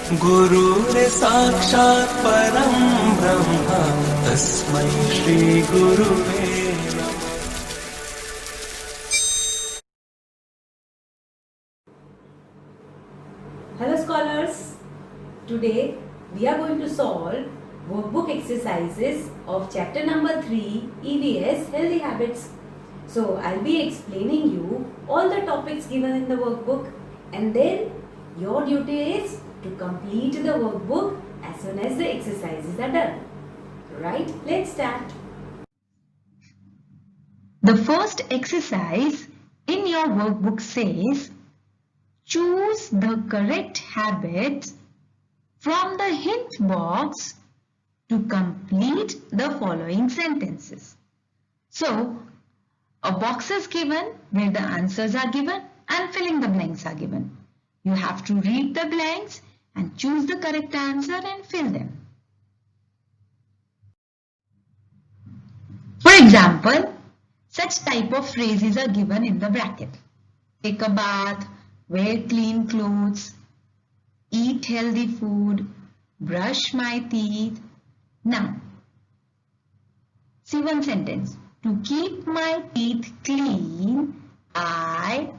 गुरुर् साक्षात् परं ब्रह्म तस्मै श्री गुरुवे नमः। Hello scholars, today we are going to solve workbook exercises of chapter number 3 EVS Healthy Habits. So I'll be explaining you all the topics given in the workbook, and then your duty is to complete the workbook as soon as the exercises are done. Right, let's start. The first exercise in your workbook says, choose the correct habits from the hint box to complete the following sentences. So, a box is given where the answers are given and filling the blanks are given. You have to read the blanks and choose the correct answer and fill them. For example, such type of phrases are given in the bracket. Take a bath, wear clean clothes, eat healthy food, brush my teeth. Now, see one sentence. To keep my teeth clean, I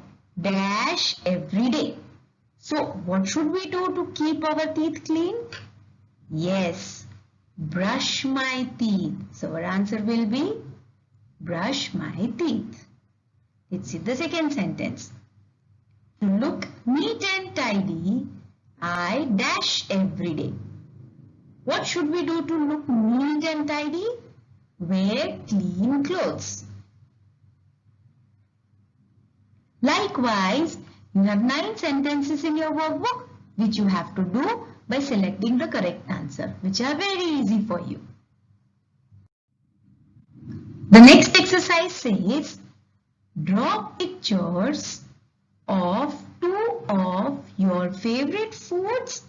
dash every day. So, what should we do to keep our teeth clean? Yes, brush my teeth. So, our answer will be brush my teeth. Let's see the second sentence. To look neat and tidy, I dash every day. What should we do to look neat and tidy? Wear clean clothes. Likewise, you have 9 sentences in your workbook which you have to do by selecting the correct answer, which are very easy for you. The next exercise says, draw pictures of 2 of your favorite foods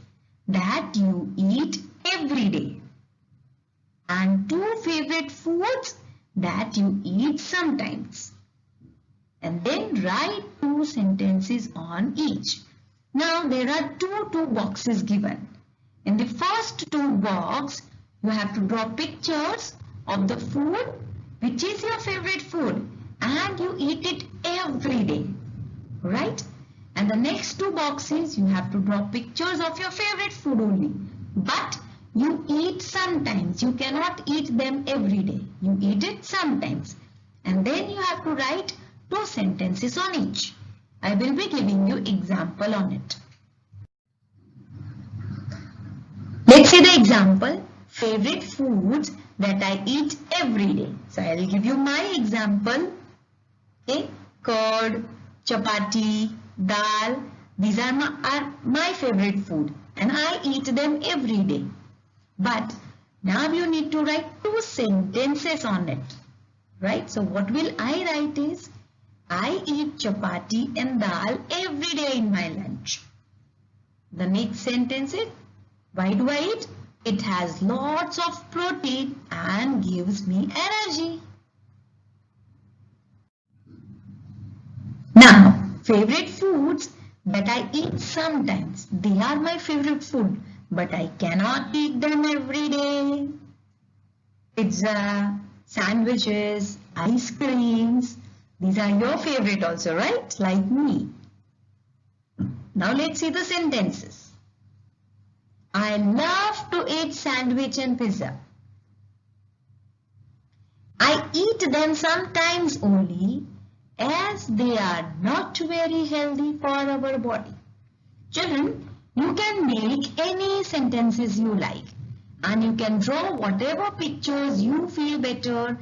that you eat every day and 2 favorite foods that you eat sometimes, and then write 2 sentences on each. Now there are two boxes given. In the first 2 box, you have to draw pictures of the food which is your favorite food and you eat it every day, right? And the next 2 boxes, you have to draw pictures of your favorite food only, but you eat sometimes. You cannot eat them every day. You eat it sometimes. And then you have to write 2 sentences on each. I will be giving you example on it. Let's see the example. Favorite foods that I eat every day. So I will give you my example. Okay, curd, chapati, dal. These are my favorite food and I eat them every day. But now you need to write 2 sentences on it, right? So what will I write is, I eat chapati and dal every day in my lunch. The next sentence is, why do I eat? It has lots of protein and gives me energy. Now, favorite foods that I eat sometimes. They are my favorite food, but I cannot eat them every day. Pizza, sandwiches, ice creams. These are your favorite also, right? Like me. Now let's see the sentences. I love to eat sandwich and pizza. I eat them sometimes only as they are not very healthy for our body. Children, you can make any sentences you like and you can draw whatever pictures you feel better,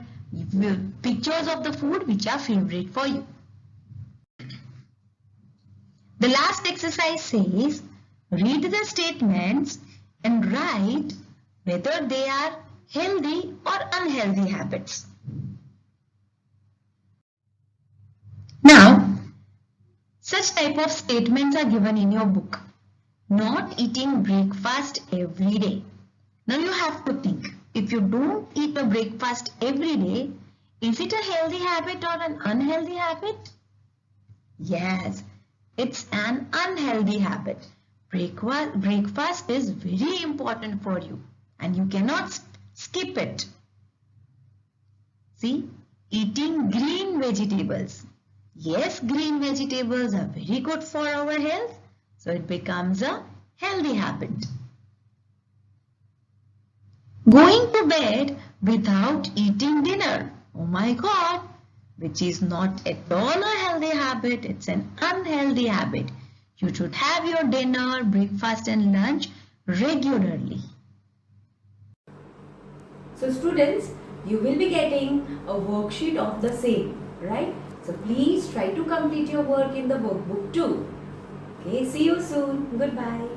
pictures of the food which are favorite for you. The last exercise says, read the statements and write whether they are healthy or unhealthy habits. Now, such type of statements are given in your book. Not eating breakfast every day. Now you have to think, if you don't eat a breakfast every day, is it a healthy habit or an unhealthy habit? Yes, it's an unhealthy habit. Breakfast is very important for you and you cannot skip it. See, eating green vegetables. Yes, green vegetables are very good for our health, so it becomes a healthy habit. Going to bed without eating dinner. Oh my God, which is not at all a healthy habit, it's an unhealthy habit. You should have your dinner, breakfast and lunch regularly. So students, you will be getting a worksheet of the same, right? So please try to complete your work in the workbook too. Okay, see you soon. Goodbye.